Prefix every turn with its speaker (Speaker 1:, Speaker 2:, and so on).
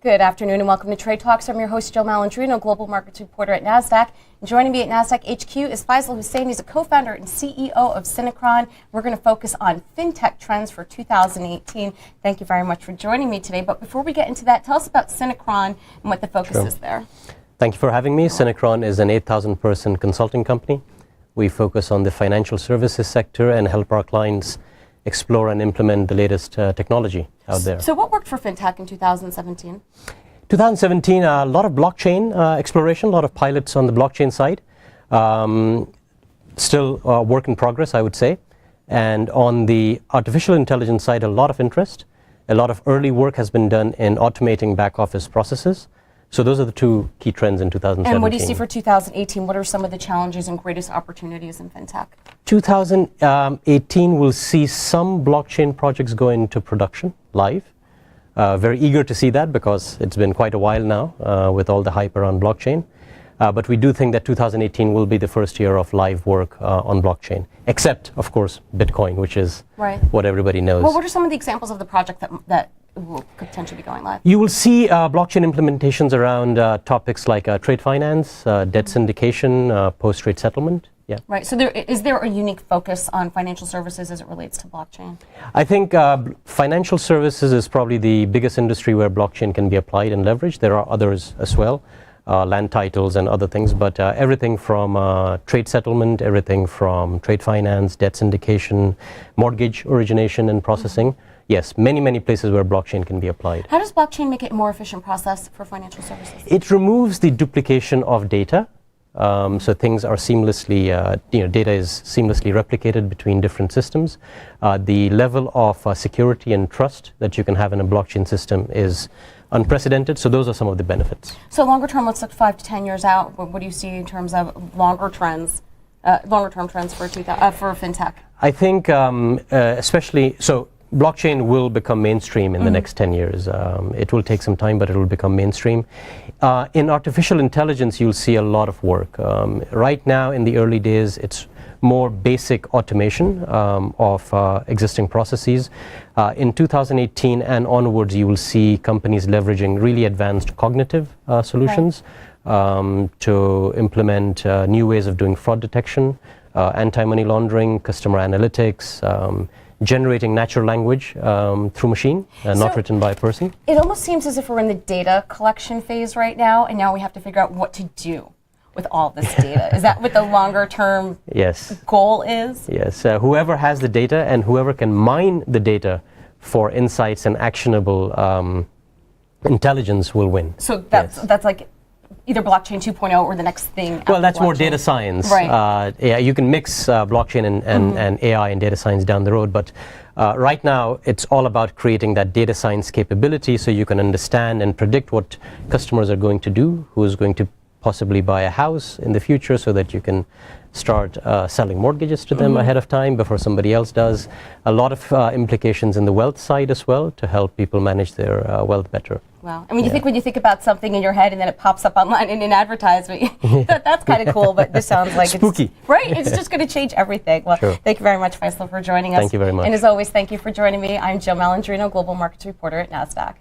Speaker 1: Good afternoon and welcome to Trade Talks. I'm your host, Jill Malandrino, Global Markets Reporter at Nasdaq. And joining me at Nasdaq HQ is Faisal Husain. He's a co-founder and CEO of Synechron. We're going to focus on FinTech trends for 2018. Thank you very much for joining me today. But before we get into that, tell us about Synechron and what the focus is there.
Speaker 2: Thank you for having me. Synechron is an 8,000-person consulting company. We focus on the financial services sector and help our clients explore and implement the latest technology out there.
Speaker 1: So what worked for FinTech in 2017?
Speaker 2: 2017, a lot of blockchain exploration, a lot of pilots on the blockchain side. Still work in progress, I would say. And on the artificial intelligence side, a lot of interest. A lot of early work has been done in automating back office processes. So those are the two key trends in 2017.
Speaker 1: And what do you see for 2018? What are some of the challenges and greatest opportunities in FinTech?
Speaker 2: 2018 will see some blockchain projects go into production live. Very eager to see that because it's been quite a while now with all the hype around blockchain. But we do think that 2018 will be the first year of live work on blockchain, except, of course, Bitcoin, which is what everybody knows.
Speaker 1: Well, what are some of the examples of the project that could potentially be going live?
Speaker 2: You will see blockchain implementations around topics like trade finance, debt syndication, post-trade settlement. Yeah.
Speaker 1: Right. So is there a unique focus on financial services as it relates to blockchain?
Speaker 2: I think financial services is probably the biggest industry where blockchain can be applied and leveraged. There are others as well, land titles and other things, but everything from trade settlement, everything from trade finance, debt syndication, mortgage origination and processing. Yes, many places where blockchain can be applied.
Speaker 1: How does blockchain make it a more efficient process for financial services?
Speaker 2: It removes the duplication of data. So things are seamlessly, data is seamlessly replicated between different systems. The level of security and trust that you can have in a blockchain system is unprecedented. So those are some of the benefits.
Speaker 1: So longer term, let's look 5 to 10 years out. What do you see in terms of longer term trends for FinTech? I
Speaker 2: think especially, so blockchain will become mainstream in the next 10 years. It will take some time, but it will become mainstream. In artificial intelligence, you'll see a lot of work. Right now, in the early days, it's more basic automation of existing processes. In 2018 and onwards, you will see companies leveraging really advanced cognitive solutions to implement new ways of doing fraud detection, anti-money laundering, customer analytics, generating natural language through machine, not written by a person.
Speaker 1: It almost seems as if we're in the data collection phase right now, and now we have to figure out what to do with all this data. Is that what the longer term goal is?
Speaker 2: Yes, whoever has the data and whoever can mine the data for insights and actionable intelligence will win.
Speaker 1: So that's like either blockchain 2.0 or the next thing.
Speaker 2: Well, that's more data science.
Speaker 1: Right.
Speaker 2: Yeah, you can mix blockchain and AI and data science down the road, but right now it's all about creating that data science capability so you can understand and predict what customers are going to do, who is going to possibly buy a house in the future so that you can start selling mortgages to them ahead of time before somebody else does. A lot of implications in the wealth side as well to help people manage their wealth better.
Speaker 1: Wow. And when you think about something in your head and then it pops up online in an advertisement, that's kind of cool, but this sounds like
Speaker 2: spooky.
Speaker 1: It's just going to change everything. Well, thank you very much, Faisal, for joining us.
Speaker 2: Thank you very much.
Speaker 1: And as always, thank you for joining me. I'm Jill Malandrino, Global Markets Reporter at Nasdaq.